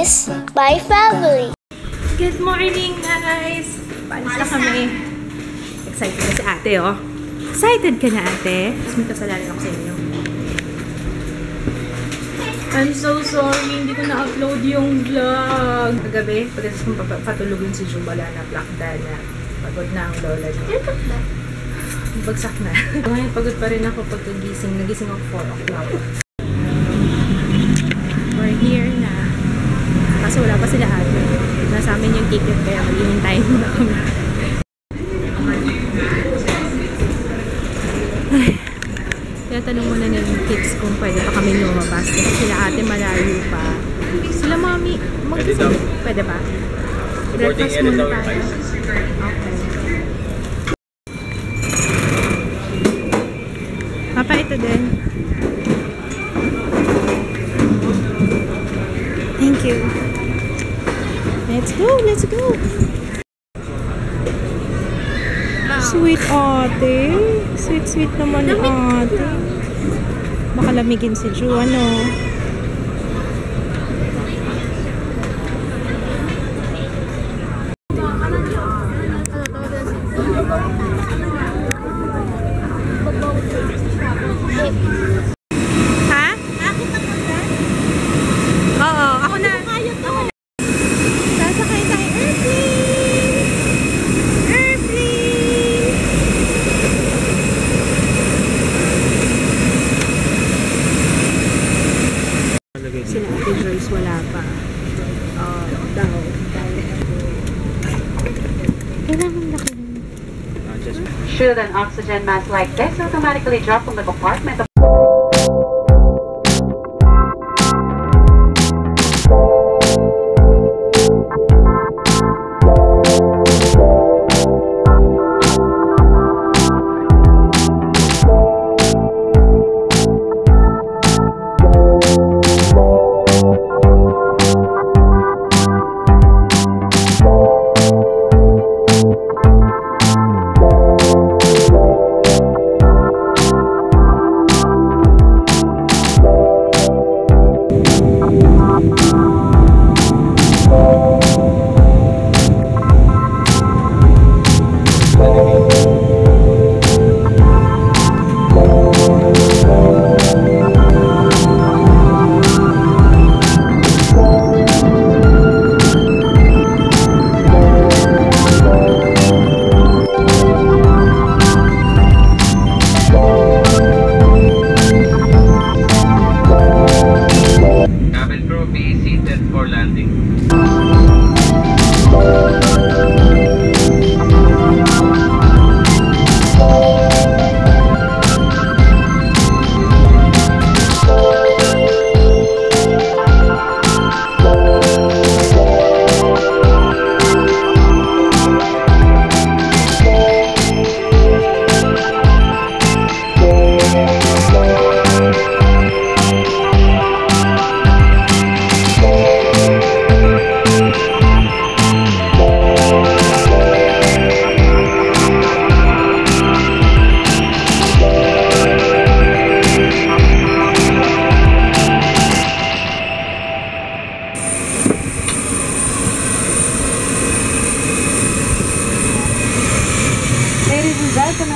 is my family. Good morning, guys! Paalis na kami. Excited na si ate, oh. Excited ka na, ate? Tapos may kasalanan ako sa inyo. I'm so sorry, hindi ko na-upload yung vlog. Kagabi, pagkatapos kong patulugin si Ju, wala na, black na. Pagod na ang lola niya. Bagsak na. Ngayon, pagod pa rin ako pagkagising. Nagising ako 4 o'clock. We're here na. Kaso wala pa sila ate. Nasa amin yung ticket kaya mag-iintayin mo na kami. Kaya tanong muna na yung kids kung pwede pa kami lumabas. Kasi sila ate malayo pa. Sila mami, mag-isip. Pwede ba? Breakfast muna tayo. Okay. Papa, ito din. Thank you. Let's go, let's go. Sweet ate. Sweet, sweet naman ni ate. Baka lamigin si Ju, ano? Ha? Oo, ako na. Sasakay tayo airplane. Airplane. Sila ate Joyce wala pa. Daw. Kailangan laki. Should an oxygen mask like this automatically drop from the compartment?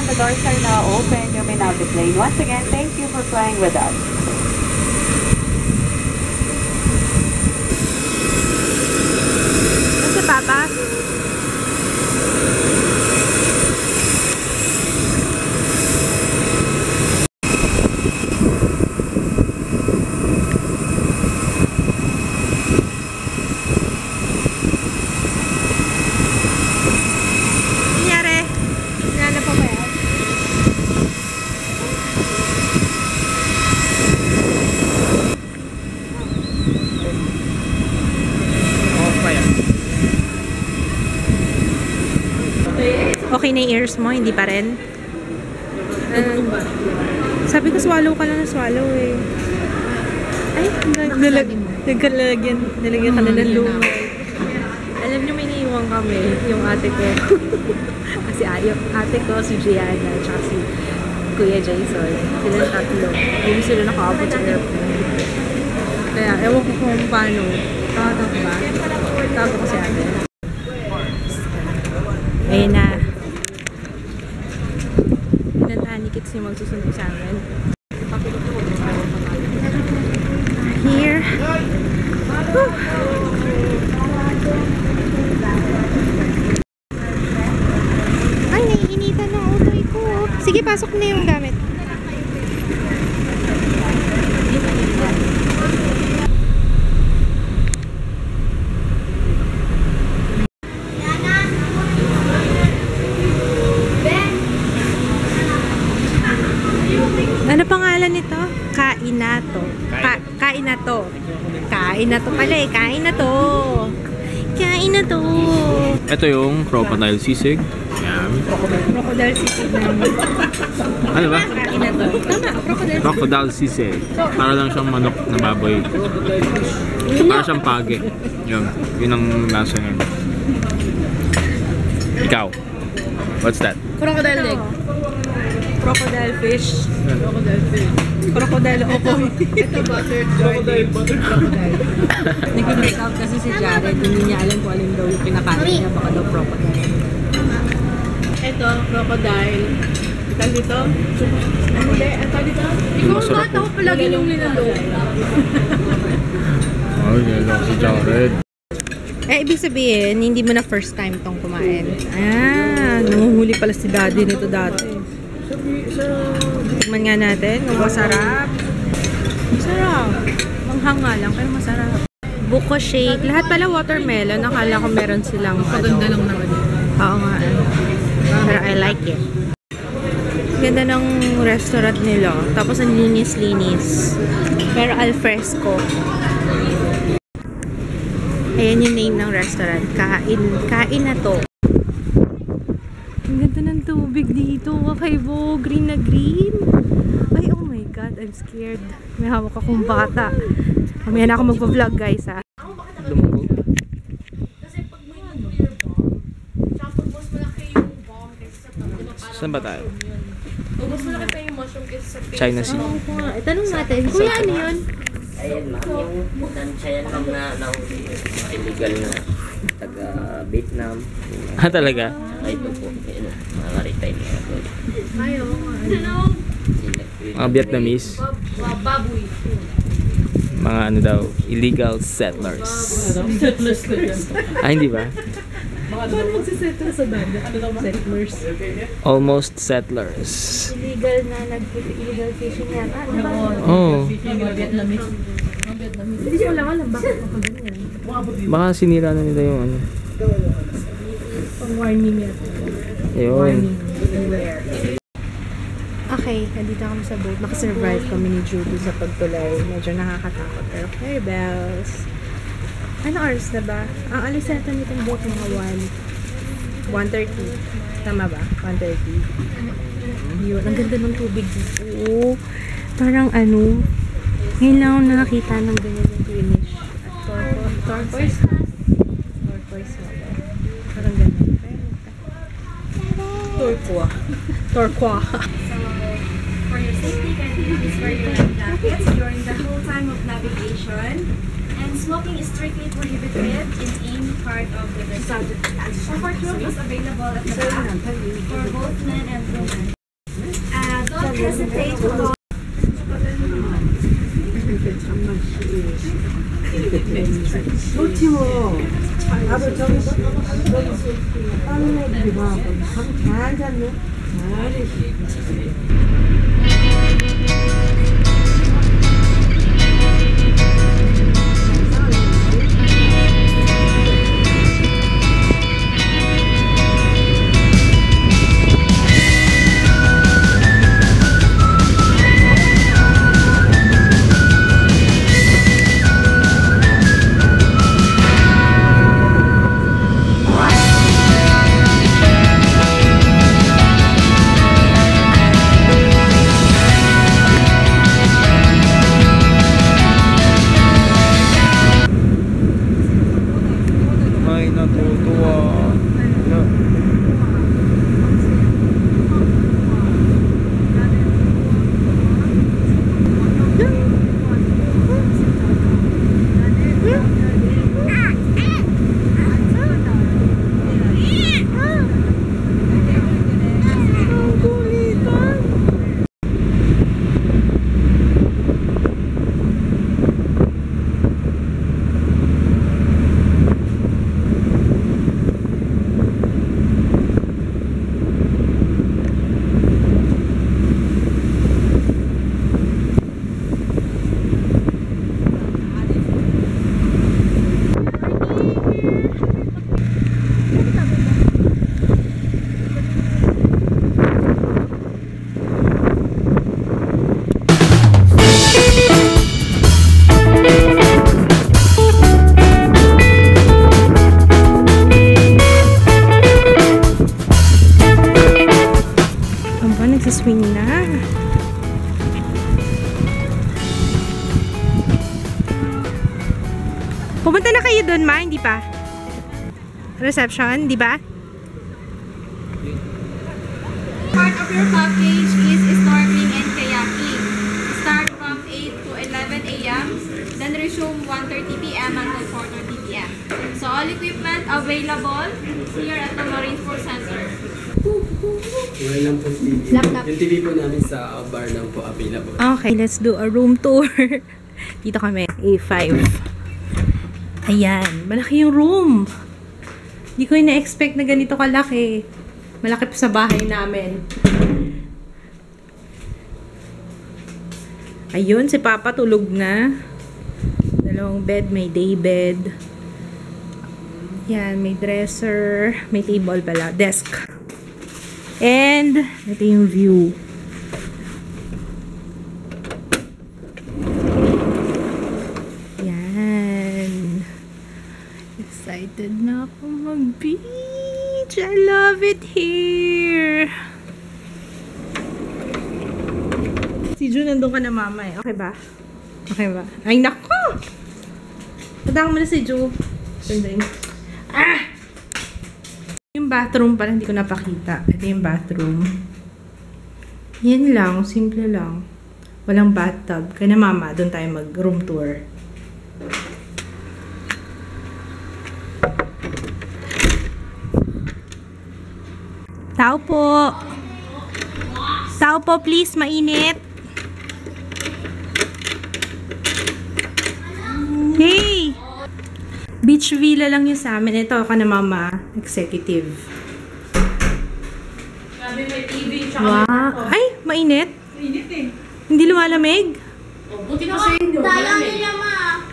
The doors are now open. You may now deplane. Once again, thank you for flying with us. Kasi Papa? Okay na yung ears mo, hindi pa rin? Sabi ko swallow ka lang na swallow eh. Ay, nalagyan ka na ng lumay. Alam niyo may naiiwan kami, yung ate ko. Kasi yung ate ko, si Gianna, tsaka si Kuya Jason. Sila tatlo. Hindi sila nakaabot sa airplane. Kaya ewan ko kung paano. Tawagan ko ba? Tawagan ko si ate. Ayun na. Pinantahan ni Kits yung magsusundo sa amin. Here. Ay, naiinitan ng utoy ko. Sige, pasok na yung gamit. Ano pangalan nito? Kainato. Kainato. Kainato pala eh. Kainato. Kainato. Ito yung crocodile sisig. Yan. Crocodile sisig namin. Ano ba? Kainato. Tama, Crocodile sisig. Para lang siyang manok na baboy. Para siyang page. Yun. Yun ang lasa niya. Ikaw. What's that? Crocodile leg. Crocodile fish. Crocodile okoy. Ito buttered crocodile. Nag-make out kasi si Jared. Hindi niya alam kung alin daw yung pinakain niya. Baka daw crocodile. Ito, crocodile. Ito dito? Hindi, ito dito? Ikaw ang bata ko palagi yung linalok. Oh, yun lang si Jared. Ibig sabihin, hindi mo na first time tong kumain. Nanguhuli pala si daddy nito dati. Tikman nga natin kung masarap. Masarap. Manghanga lang, pero masarap. Buko shake. Lahat pala watermelon. Nakala ko meron silang paganda lang naman. Oo nga. Pero I like it. Ganda ng restaurant nila. Tapos ang linis-linis. Pero al fresco. Ayan yung name ng restaurant. Kain na to. Ang ganda ng tubig dito. Kakaibo. Green na green. Ay, oh my God. I'm scared. May hawak akong bata. Mamaya na ako magpa-vlog, guys, ha. Lumubog. Saan ba tayo? Mas malaki pa yung mushroom kaysa sa pizza. China Sea. Tanong natin. Kuya, ano yun? Ayan ma'am, yung tansya yan ma'am na nahuli yung illegal na taga Vietnam. Ah, talaga? Ito po, yun, mga maritime na ito. Ayaw. Mga Vietnamese. Baboy. Mga ano daw, illegal settlers. Ah, hindi ba? Paano magsisettle sa dada? Ano daw settlers? Almost settlers. Illegal na illegal fishing yata. Oh. Vietnamese. Hindi ko lang alam bakit ganyan. Baka sinira na nila yung ano. Pang warning yata. Ayun. Okay, nandito kami sa boat. Nakasurvive kami ni Judy sa pagtulay. Medyo nakakatakot. Pero fairy bells. Ano oras na ba? Ang alis natin nitong boat mga 1:30. Tama ba? 1:30. Yun. Ang ganda ng tubig dito. Parang ano, ngayon lang ako nakakita ng ganyan yung greenish. At turquoise. Turquoise na ba? Parang ganyan. Turquoise. For your safety, kindly please wear your life jackets during the whole time of navigation. And smoking is strictly prohibited in any part of the vessel. Comfort room is available at the back for both men and women. Don't hesitate to call. 나도 저기 다른 애들이 봐. 잘 잤네. doon, Ma? Hindi pa? Reception, di ba? Part of your package is snorkeling and kayaking. Start from 8 to 11 a.m. Then resume 1:30 p.m. until 4:30 p.m. So all equipment available here at the Marine Sports Center. Wala lang po TV. Yung TV po namin sa bar lang po available. Okay, let's do a room tour. Dito kami, A5. Ayan, malaki yung room. Hindi ko ina-expect na ganito kalaki. Malaki pa sa bahay namin. Ayun, si Papa tulog na. Dalawang bed, may day bed. Yan, may dresser. May table pala, desk. And, ito yung view. Yan. Excited na ako mag-beach. I love it here. Si June, nandun ka na, Mama eh. Okay ba? Okay ba? Ay, nako! Tadaan mo na si June. Ah! Yung bathroom pala, hindi ko napakita. Ito yung bathroom. Yan lang, simple lang. Walang bathtub. Kaya na, Mama, doon tayo mag-room tour. Tao po. Tao po, please. Mainit. Hey! Beach villa lang yun sa amin. Ito ka na, Mama. Executive. Sabi may TV, Wow. Ay, mainit? Mainit eh. Hindi lumalamig? Oh, buti kasi hindi.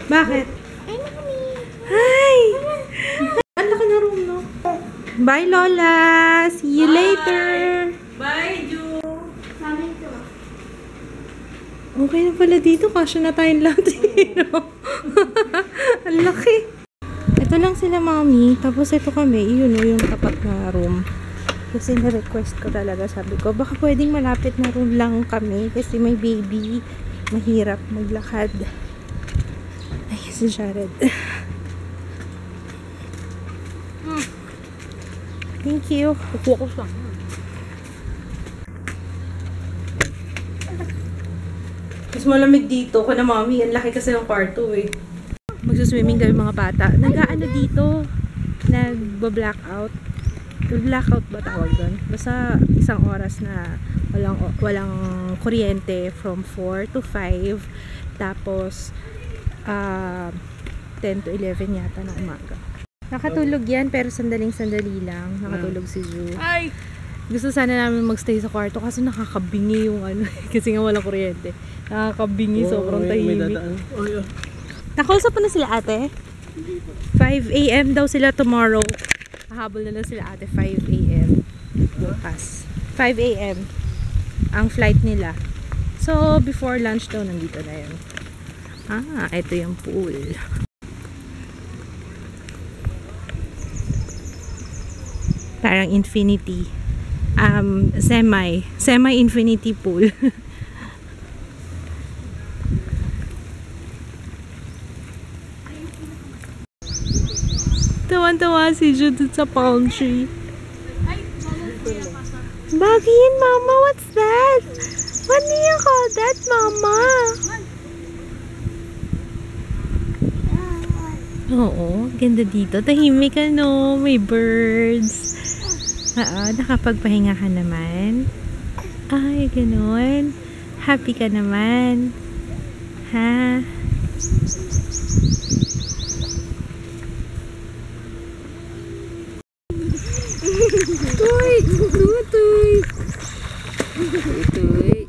Bakit? Hi! Ang laki na room, no? Bye, Lola! See you later! Bye, Ju! Okay na pala dito. Kasya na tayong lahat. Ang laki. Ito lang sila, Mami. Tapos ito kami. Yun o, yung tapat na room. Kasi na-request ko talaga. Sabi ko, baka pwedeng malapit na room lang kami. Kasi may baby. Mahirap maglakad. Ay, si Jared. Thank you. Kukuha ko siya. Mas malamig dito ko na, Mami. Ang laki kasi ng kwarto eh. Magsuswimming kami mga bata. Nag-aano dito? Nag-blackout. Blackout ba tawag doon? Basta isang oras na walang kuryente from 4 to 5. Tapos 10 to 11 yata ng umaga. Nakatulog yan pero sandali lang. Nakatulog si Ju. Ay! Gusto sana namin magstay sa kwarto kasi nakakabingi yung ano. Kasi nga walang kuryente. Nakakabingi, sobrang tahimik. Nakausap pa na sila ate? 5 a.m. daw sila tomorrow. Hahabol na lang sila ate 5 a.m. bukas. 5 a.m. ang flight nila. So, before lunch daw nandito na yun. Ah, ito yung pool. Parang infinity. Semi-infinity pool. Tawan-tawa si Jude sa palm tree. Bagay yan, Mama. What's that? What do you call that, Mama? Oo, ganda dito. Tahimik ka, no? May birds. Nakapagpahinga ka naman. Ay, ganun. Happy ka naman. Ha? Tuy! Tutoy! Tutoy!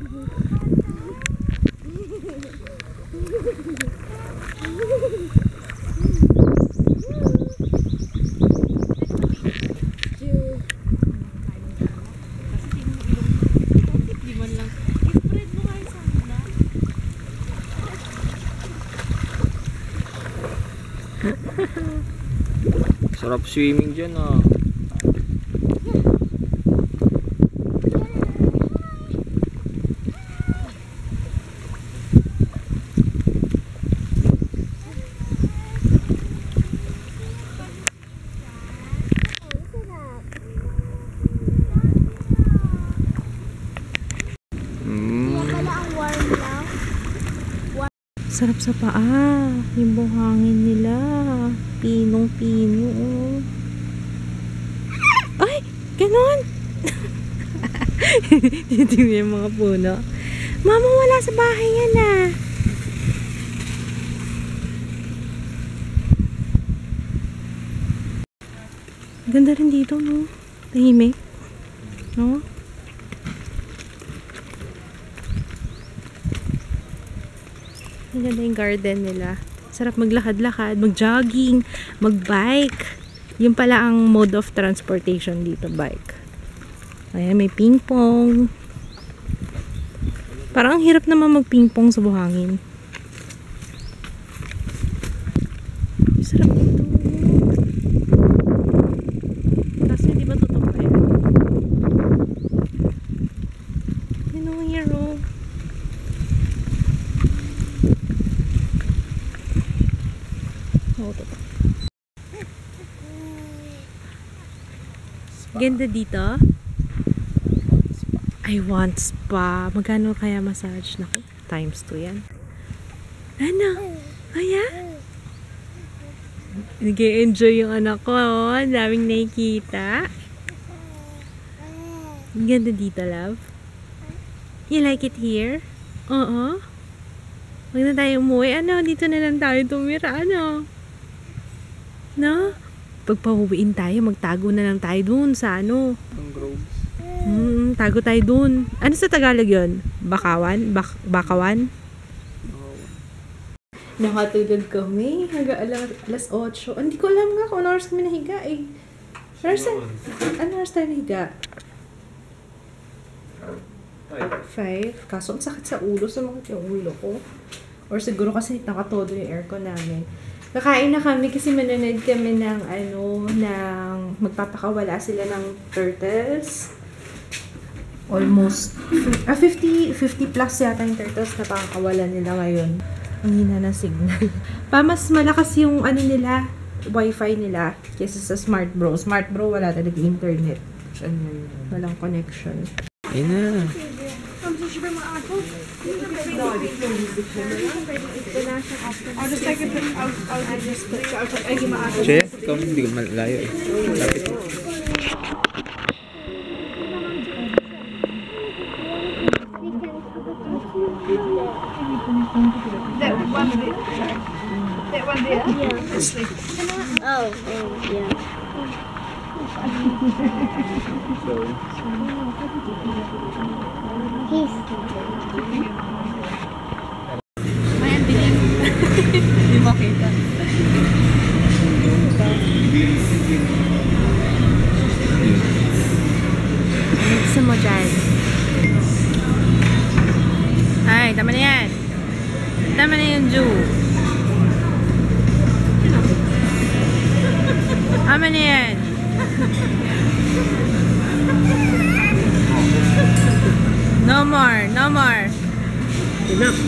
Sarap swimming dyan ah. sarap sa paa. Yung buhangin nila. Pinong-pino. Ay! Ganon! Titignan yung mga puno. Mama, wala sa bahay yan ah. Ganda rin dito, no? Tahimik. No? Ang ganda yung garden nila. Sarap maglakad-lakad, mag-jogging, mag-bike. Yun pala ang mode of transportation dito, bike. Ayan, may ping-pong. Parang ang hirap naman mag-ping-pong sa buhangin. Sarap dito. Kasi hindi ba totoo ba yan? Yun ang hero. Oo, totoo. Ganda dito. I want spa. Magkano kaya massage? Naku, times 2 yan. Ano? Ayan? Nag-enjoy yung anak ko. Oh. Ang daming nakikita. Ganda dito, love. You like it here? Oo. Huwag na tayo umuwi. Ano? Dito na lang tayo tumira. Ano? No? Pag pauwiin tayo, magtago na lang tayo dun sa ano. Tago tayo dun. Ano sa Tagalog yun? Bakawan? Bakawan? Nakatulog kami hanggang alas 8. Hindi ko alam nga kung ano oras kami nahiga eh. Ano oras tayo nahiga? 5. Kaso ang sakit sa ulo. Sumakit yung ulo ko. Or siguro kasi nakatodo yung aircon namin. Kakain na kami kasi manonood kami ng magpapakawala sila ng turtles. Almost 50 plus yata yung turtles na pakakawalan nila ngayon. Ang hina na signal. Mas malakas yung nila, wifi nila kaysa sa Smart Bro. Smart Bro wala talaga internet. Walang connection. Ayun na. Che, ikaw hindi ko malayo eh. Lapit mo. That one bit. That one bit. Yeah. Oh, yeah. He's Hindi makita. Gusto mo dyan? Ay, tama na yan. Tama na yung Jew. Tama na yan. No more, no more. Enough.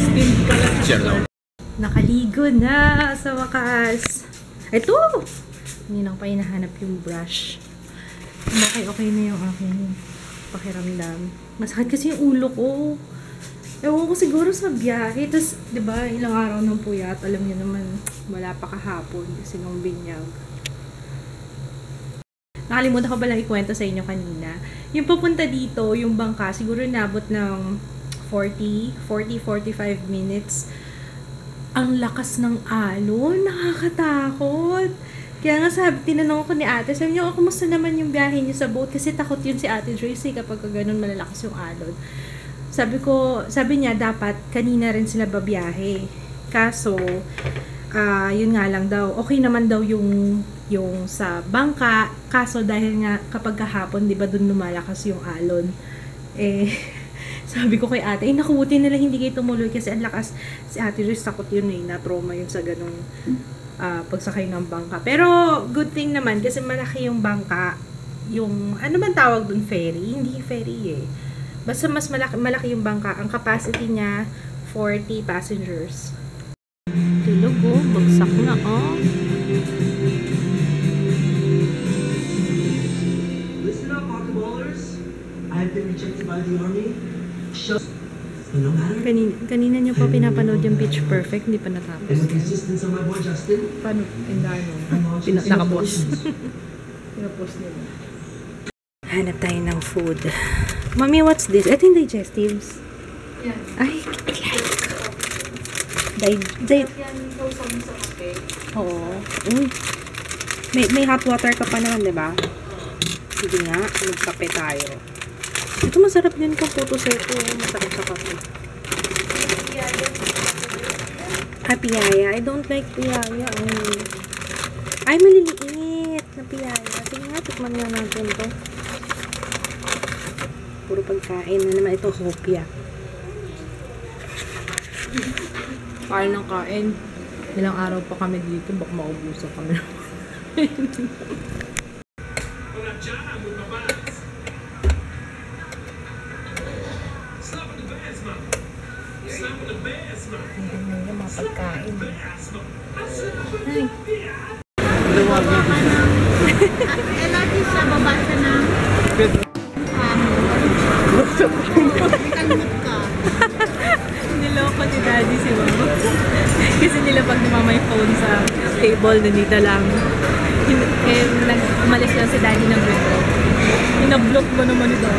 Spin ka lang. Share lang. Nakaligo na sa wakas. Ito! Hindi na ko pa hinahanap yung brush. Okay na yung aking pakiramdam. Masakit kasi yung ulo ko. Ewan ko siguro sa biyahe. Tapos, di ba, ilang araw ng puyat. Alam niyo naman, wala pa kahapon kasi nung binyag. Nakalimutan ko palang ikwento sa inyo kanina. Yung papunta dito, yung bangka, siguro nabot ng 40-45 minutes. Ang lakas ng alon. Nakakatakot. Kaya nga tinanong ko ni ate, sabi niyo, kumusta naman yung biyahe niyo sa boat? Kasi takot yun si ate Tracy kapag ganun malalakas yung alon. Sabi niya, dapat kanina rin sila babiyahe. Kaso, yun nga lang daw, okay naman daw yung sa bangka. Kaso dahil nga kapag kahapon, di ba dun lumalakas yung alon. Sabi ko kay ate, nakubuti nila hindi kayo tumuloy kasi ang lakas. Si ate Tracy takot yun na-trauma yun sa ganung pagsakay ng bangka. Pero, good thing naman, kasi malaki yung bangka. Yung, ano man tawag dun, ferry? Hindi ferry eh. Basta mas malaki yung bangka. Ang capacity niya, 40 passengers. Tulog oh, bagsak na oh. Listen up, hockey ballers. I have been rejected by the army. Kanina niyo pa pinapanood yung Pitch Perfect, hindi pa natapos. Paano? Indano? Nakapost. Pinapost nila. Hanap tayo ng food. Mami, what's this? Ito yung digestives. Yeah. Ay, Oo. Uy. May hot water ka pa naman, di ba? Sige nga, magkape tayo. Ito masarap din kung puto seto. Masarap sa kape. Piyaya. I don't like piyaya. Ay, maliliit na piyaya. Sige nga, tikman nga natin to. Puro pagkain na naman ito, hopya. Kain ng kain. Ilang araw pa kami dito, baka maubusan kami. Yung mga pagkain. Ay. Lagi siya, baba siya na. Niloko ni Daddy si Mama. Kasi nilapag ni Mama yung phone sa table, nandito lang. Umalis lang si Daddy ng window. Inablock mo naman ito.